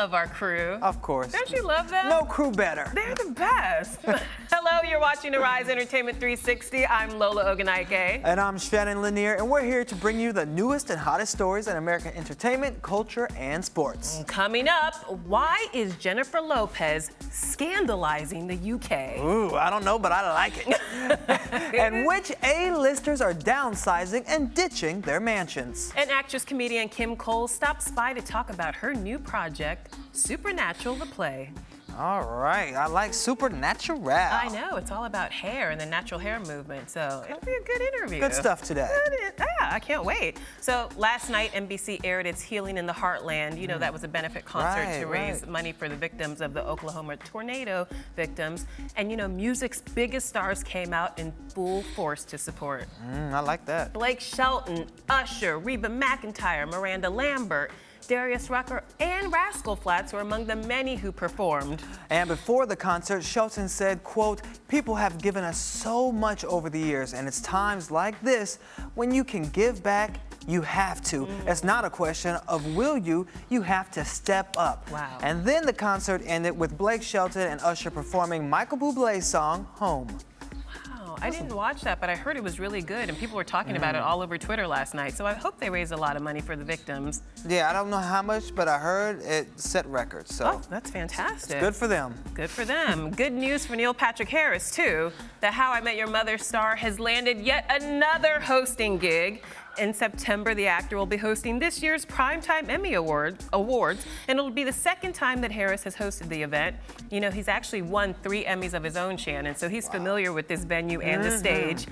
love our crew. Of course. Don't you love them? No crew better. They're the best. Hello, you're watching Arise Entertainment 360. I'm Lola Ogunaike. And I'm Shannon Lanier, and we're here to bring you the newest and hottest stories in American entertainment, culture, and sports. Coming up, why is Jennifer Lopez scandalizing the UK? Ooh, I don't know, but I like it. And which A-listers are downsizing and ditching their mansions. And actress-comedian Kim Cole stops by to talk about her new project, Supernatural the Play. All right, I like Supernatural. I know, it's all about hair and the natural hair movement, so it'll be a good interview. Good stuff today. Yeah, I can't wait. So last night, NBC aired its Healing in the Heartland. You know, that was a benefit concert to raise money for the victims of the Oklahoma tornado victims. And you know, music's biggest stars came out in full force to support. I like that. Blake Shelton, Usher, Reba McEntire, Miranda Lambert, Darius Rucker, and Rascal Flatts were among the many who performed. And before the concert, Shelton said, quote, "People have given us so much over the years, and it's times like this when you can give back, you have to. It's not a question of will you have to step up." Wow. And then the concert ended with Blake Shelton and Usher performing Michael Bublé's song, Home. I didn't watch that, but I heard it was really good, and people were talking about it all over Twitter last night, so I hope they raise a lot of money for the victims. Yeah, I don't know how much, but I heard it set records, so. Oh, that's fantastic. Good for them. Good for them. Good news for Neil Patrick Harris, too. The How I Met Your Mother star has landed yet another hosting gig. In September, the actor will be hosting this year's Primetime Emmy Awards, and it'll be the second time that Harris has hosted the event. You know, he's actually won 3 Emmys of his own, Shannon, so he's familiar with this venue and the stage.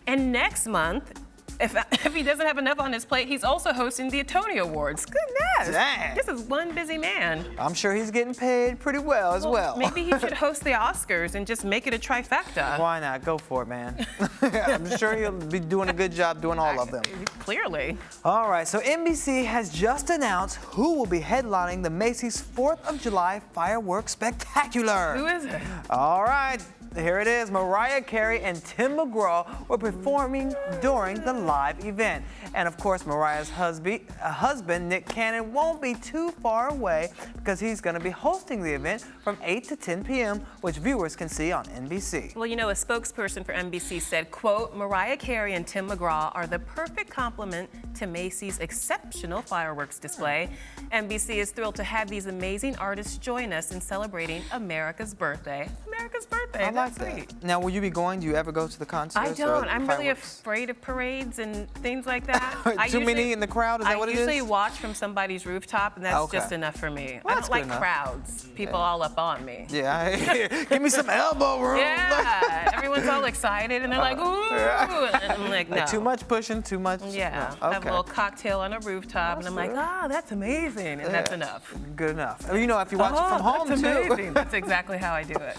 And next month, if he doesn't have enough on his plate, he's also hosting the Tony Awards. Goodness! Dang. This is one busy man. I'm sure he's getting paid pretty well as well. Maybe he should host the Oscars and just make it a trifecta. Why not? Go for it, man. I'm sure he'll be doing a good job doing all of them. Clearly. All right, so NBC has just announced who will be headlining the Macy's 4th of July Fireworks Spectacular. Who is it? All right. Here it is. Mariah, Carey, and Tim McGraw were performing during the live event. And of course, Mariah's husband, Nick Cannon, won't be too far away because he's going to be hosting the event from 8 to 10 p.m., which viewers can see on NBC. Well, you know, a spokesperson for NBC said, quote, "Mariah Carey and Tim McGraw are the perfect complement to Macy's exceptional fireworks display. NBC is thrilled to have these amazing artists join us in celebrating America's birthday." America's birthday. I like that. Now, will you be going? Do you ever go to the concerts? I don't. I'm really afraid of parades and things like that. Too many in the crowd? Is that what it is? I usually watch from somebody's rooftop, and that's just enough for me. Well, I don't like crowds. People all up on me. Yeah, give me some elbow room. Yeah, everyone's all excited, and they're like, ooh. And I'm like, no. Too much pushing, too much. Yeah, no. have a little cocktail on a rooftop, and I'm like, that's amazing, and that's enough. Good enough. You know, if you watch it from home, that's too. amazing. That's exactly how I do it.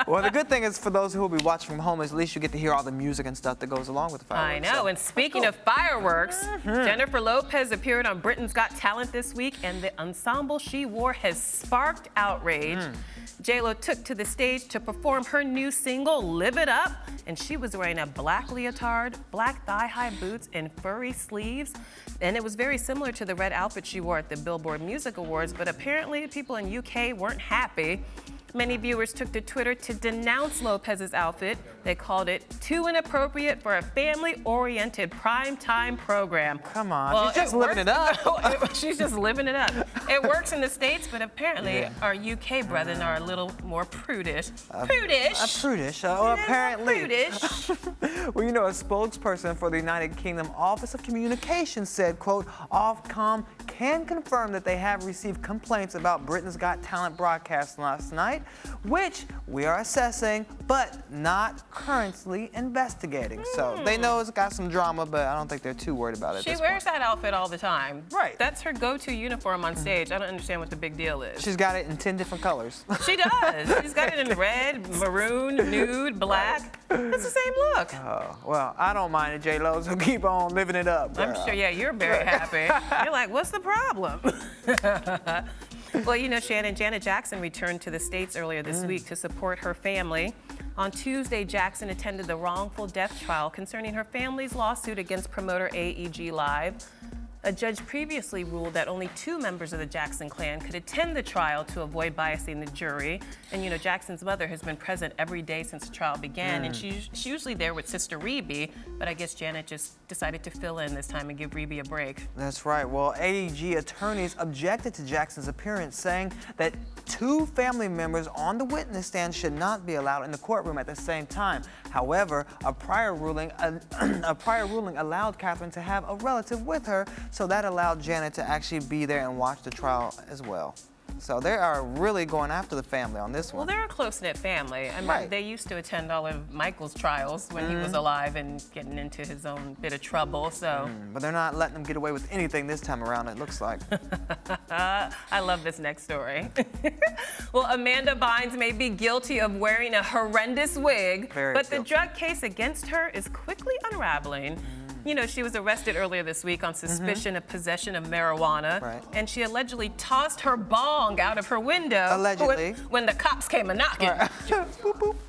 Well, the good thing is for those who will be watching from home, at least you get to hear all the music and stuff that goes along with the fireworks. I know, and speaking of fireworks, Jennifer Lopez appeared on Britain's Got Talent this week, and the ensemble she wore has sparked outrage. J-Lo took to the stage to perform her new single, Live It Up, and she was wearing a black leotard, black thigh-high boots, and furry sleeves. And it was very similar to the red outfit she wore at the Billboard Music Awards, but apparently people in UK weren't happy. Many viewers took to Twitter to denounce Lopez's outfit. They called it too inappropriate for a family-oriented primetime program. Come on, she's just living it up. She's just living it up. It works in the States, but apparently our UK brethren are a little more prudish. Prudish, apparently. Prudish. Well, you know, a spokesperson for the United Kingdom Office of Communications said, quote, Ofcom can confirm that they have received complaints about Britain's Got Talent broadcast last night, which we are assessing, but not currently investigating. So they know it's got some drama, but I don't think they're too worried about it. She wears that outfit all the time. Right. That's her go-to uniform on stage. I don't understand what the big deal is. She's got it in 10 different colors. She does. She's got it in red, maroon, nude, black. It's the same look. Oh, well, I don't mind it, J-Lo, so keep on living it up, girl. I'm sure, yeah, you're very happy. You're like, what's the problem? Well, you know, Shannon, Janet Jackson returned to the States earlier this week to support her family. On Tuesday, Jackson attended the wrongful death trial concerning her family's lawsuit against promoter AEG Live. A judge previously ruled that only 2 members of the Jackson clan could attend the trial to avoid biasing the jury. And you know, Jackson's mother has been present every day since the trial began, and she's usually there with Sister Rebe, but I guess Janet just decided to fill in this time and give Rebe a break. That's right. Well, AG attorneys objected to Jackson's appearance, saying that 2 family members on the witness stand should not be allowed in the courtroom at the same time. However, a prior ruling allowed Catherine to have a relative with her, so that allowed Janet to actually be there and watch the trial as well. So they are really going after the family on this one. Well, they're a close-knit family. I mean, they used to attend all of Michael's trials when he was alive and getting into his own bit of trouble, so. But they're not letting him get away with anything this time around, it looks like. I love this next story. Well, Amanda Bynes may be guilty of wearing a horrendous wig, but the drug case against her is quickly unraveling. You know, she was arrested earlier this week on suspicion of possession of marijuana, and she allegedly tossed her bong out of her window. Allegedly. When the cops came a-knocking.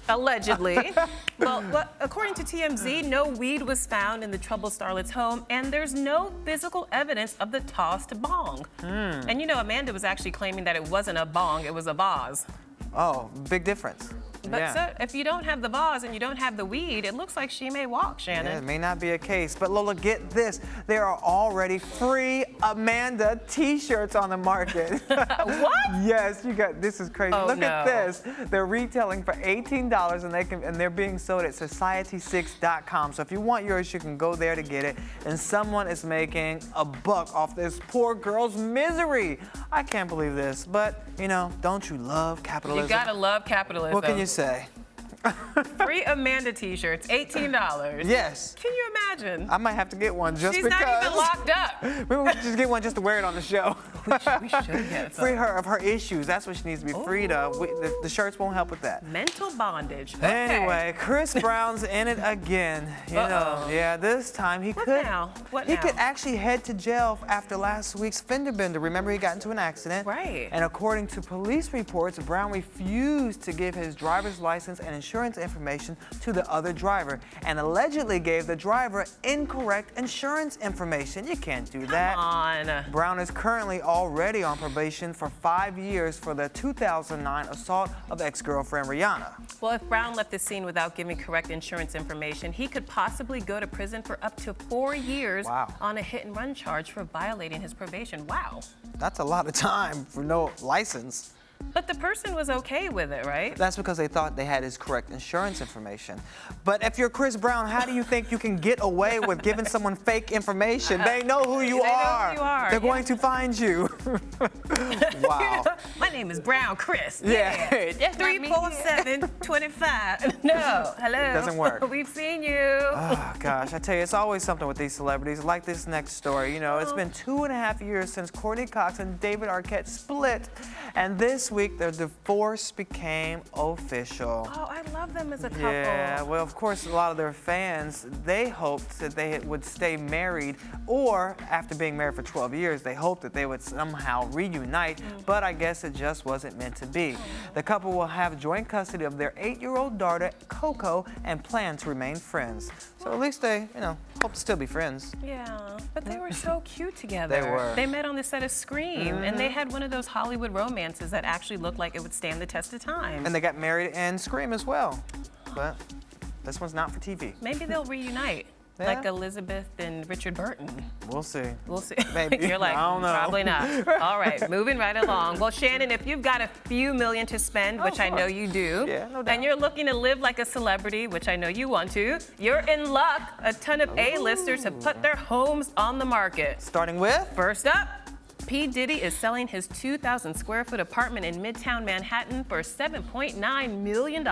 Allegedly. Well, according to TMZ, no weed was found in the troubled starlet's home, and there's no physical evidence of the tossed bong. And you know, Amanda was actually claiming that it wasn't a bong, it was a vase. Oh, big difference. But so, if you don't have the vase and you don't have the weed, it looks like she may walk, Shannon. Yeah, it may not be a case. But Lola, get this. There are already free Amanda t-shirts on the market. What? Yes, this is crazy. Look at this. They're retailing for $18 and they're being sold at society6.com. So if you want yours, you can go there to get it. And someone is making a buck off this poor girl's misery. I can't believe this. But, you know, don't you love capitalism? You gotta love capitalism. What can you say? Free Amanda t-shirts, $18. Yes. Can you imagine? I might have to get one just She's because. She's not even locked up. Maybe we should just get one just to wear it on the show. We should get some. Free her of her issues. That's what she needs to be freed of. The shirts won't help with that. Mental bondage. Anyway, Chris Brown's in it again. You know, yeah, this time he could actually head to jail after last week's fender bender. Remember, he got into an accident. Right. And according to police reports, Brown refused to give his driver's license and insurance information to the other driver, and allegedly gave the driver incorrect insurance information. You can't do that. Come on. Brown is currently already on probation for 5 years for the 2009 assault of ex-girlfriend Rihanna. Well, if Brown left the scene without giving correct insurance information, he could possibly go to prison for up to 4 years on a hit-and-run charge for violating his probation. Wow. That's a lot of time for no license. But the person was okay with it, right? That's because they thought they had his correct insurance information. But if you're Chris Brown, how do you think you can get away with giving someone fake information? They know who you are. They know who you are. They're going to find you. Wow. My name is Brown Chris. Yeah. 347-25. No. Hello. Doesn't work. We've seen you. Oh, gosh. I tell you, it's always something with these celebrities. Like this next story. You know, it's been 2.5 years since Courtney Cox and David Arquette split. And this week, their divorce became official. Oh, I love them as a couple. Yeah, well, of course, a lot of their fans, they hoped that they would stay married, or after being married for 12 years, they hoped that they would somehow reunite, but I guess it just wasn't meant to be. The couple will have joint custody of their 8-year-old daughter, Coco, and plan to remain friends. So at least they, you know, hope to still be friends. Yeah, but they were so cute together. They were. They met on the set of Scream, and they had one of those Hollywood romances that actually looked like it would stand the test of time. And they got married in Scream as well. But this one's not for TV. Maybe they'll reunite. Yeah. Like Elizabeth and Richard Burton. We'll see. We'll see. Maybe. You're like, I don't know. probably not. All right, moving right along. Well, Shannon, if you've got a few million to spend, which I know you do, no doubt. and you're looking to live like a celebrity, which I know you want to, you're in luck. A ton of A-listers have put their homes on the market. Starting with? First up, P. Diddy is selling his 2,000 square foot apartment in Midtown Manhattan for $7.9 million.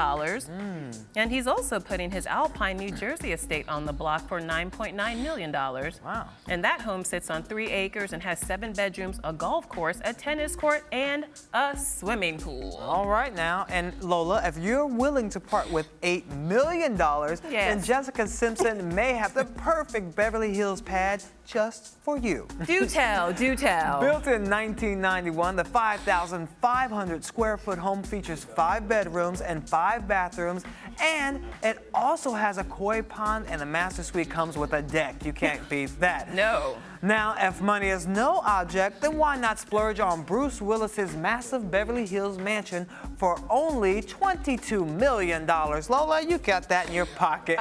And he's also putting his Alpine, New Jersey estate on the block for $9.9 million. Wow. And that home sits on 3 acres and has 7 bedrooms, a golf course, a tennis court, and a swimming pool. All right now, and Lola, if you're willing to part with $8 million, then Jessica Simpson may have the perfect Beverly Hills pad just for you. Do tell, do tell. Built in 1991, the 5,500 square foot home features 5 bedrooms and 5 bathrooms, and it also has a koi pond, and the master suite comes with a deck. You can't beat that. No. Now, if money is no object, then why not splurge on Bruce Willis's massive Beverly Hills mansion for only $22 million? Lola, you got that in your pocket.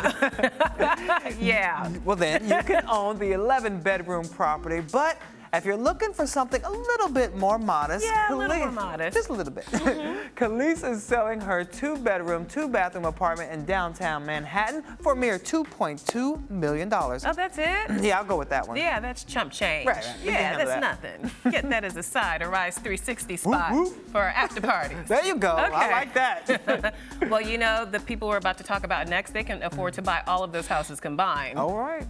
Yeah. Well, then, you can own the 11-bedroom property, but if you're looking for something a little bit more modest, Yeah, a little more modest. Just a little bit. Khalees is selling her 2-bedroom, 2-bathroom apartment in downtown Manhattan for a mere $2.2 million. Oh, that's it? Yeah, I'll go with that one. Yeah, that's chump change. Right. We can Yeah, handle that's that. nothing. Get that as a side, a Rise 360 spot Whoop, whoop. for our after parties. There you go. Okay. I like that. Well, you know, the people we're about to talk about next, they can afford to buy all of those houses combined. All right.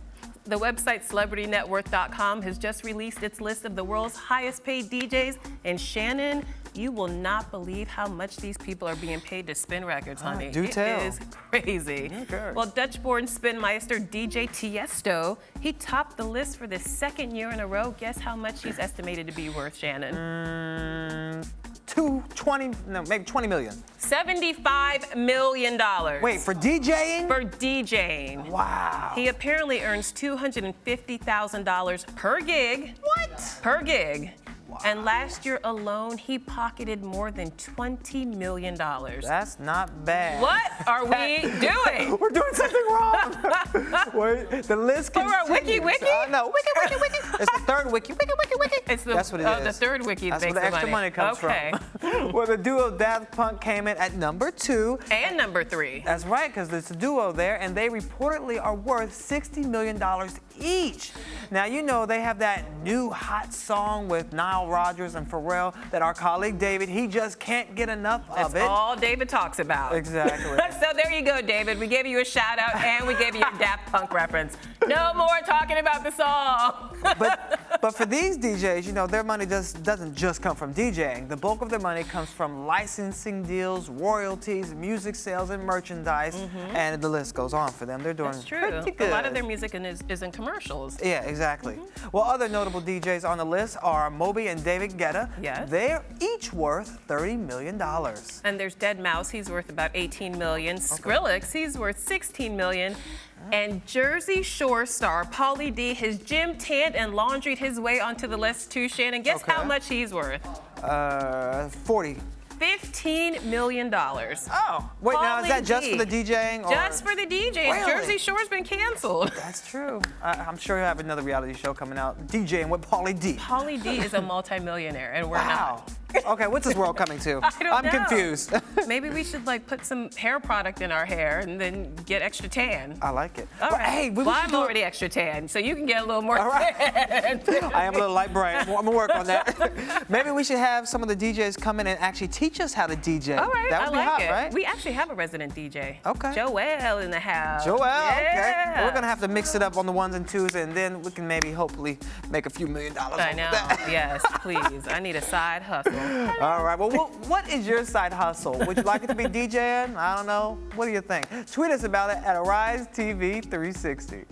The website CelebrityNetWorth.com has just released its list of the world's highest paid DJs. And Shannon, you will not believe how much these people are being paid to spin records, honey. Do tell. It is crazy. Okay. Well, Dutch-born spin meister DJ Tiesto, he topped the list for the second year in a row. Guess how much he's estimated to be worth, Shannon? Maybe 20 million. $75 million. Wait, for DJing? For DJing. Wow. He apparently earns $250,000 per gig. What? Per gig. Wow. And last year alone, he pocketed more than $20 million. That's not bad. What are we doing? We're doing something wrong. Wait, the list For our continues. wiki? No, wiki. It's the third wiki. Wiki. It's the, That's what it is. The third wiki That's makes where the extra money. money comes from. Well, the duo Daft Punk came in at number 2. And number 3. That's right, because it's a duo there, and they reportedly are worth $60 million each. Now, you know they have that new hot song with Nile Rodgers and Pharrell that our colleague David, he just can't get enough of it. That's all David talks about. Exactly. So there you go, David. We gave you a shout out and we gave you a Daft Punk reference. No more talking about the song. But for these DJs, you know, their money doesn't just come from DJing. The bulk of their money comes from licensing deals, royalties, music sales, and merchandise, and the list goes on for them. They're doing That's true. pretty good. A lot of their music is in commercials. Yeah, exactly. Well, other notable DJs on the list are Moby and David Guetta. Yes. They're each worth $30 million. And there's Dead Mouse, he's worth about $18 million. Skrillex, he's worth $16 million. And Jersey Shore star Pauly D has gym tanned and laundried his way onto the list too, Shannon. Guess how much he's worth? 40. $15 million. Oh, wait, now is that just for the DJing? Or? Just for the DJing. Really? Jersey Shore's been canceled. That's true. I'm sure he'll have another reality show coming out, DJing with Pauly D. Pauly D is a multimillionaire, and we're not. Okay, what's this world coming to? I don't know. I'm confused. Maybe we should like put some hair product in our hair and then get extra tan. I like it. All Well, right. hey, I'm already extra tan, so you can get a little more tan. I am a little light bright. I'm gonna work on that. Maybe we should have some of the DJs come in and actually teach us how to DJ. All right, That would I be like hot, it. right? We actually have a resident DJ. Okay. Joelle in the house. Joel, okay. Yeah. We're gonna have to mix it up on the ones and twos, and then we can maybe hopefully make a few $1 million off I know. of that. Yes, please. I need a side hustle. All right. Well, what is your side hustle? Would you like it to be DJing? I don't know. What do you think? Tweet us about it at Arise TV 360.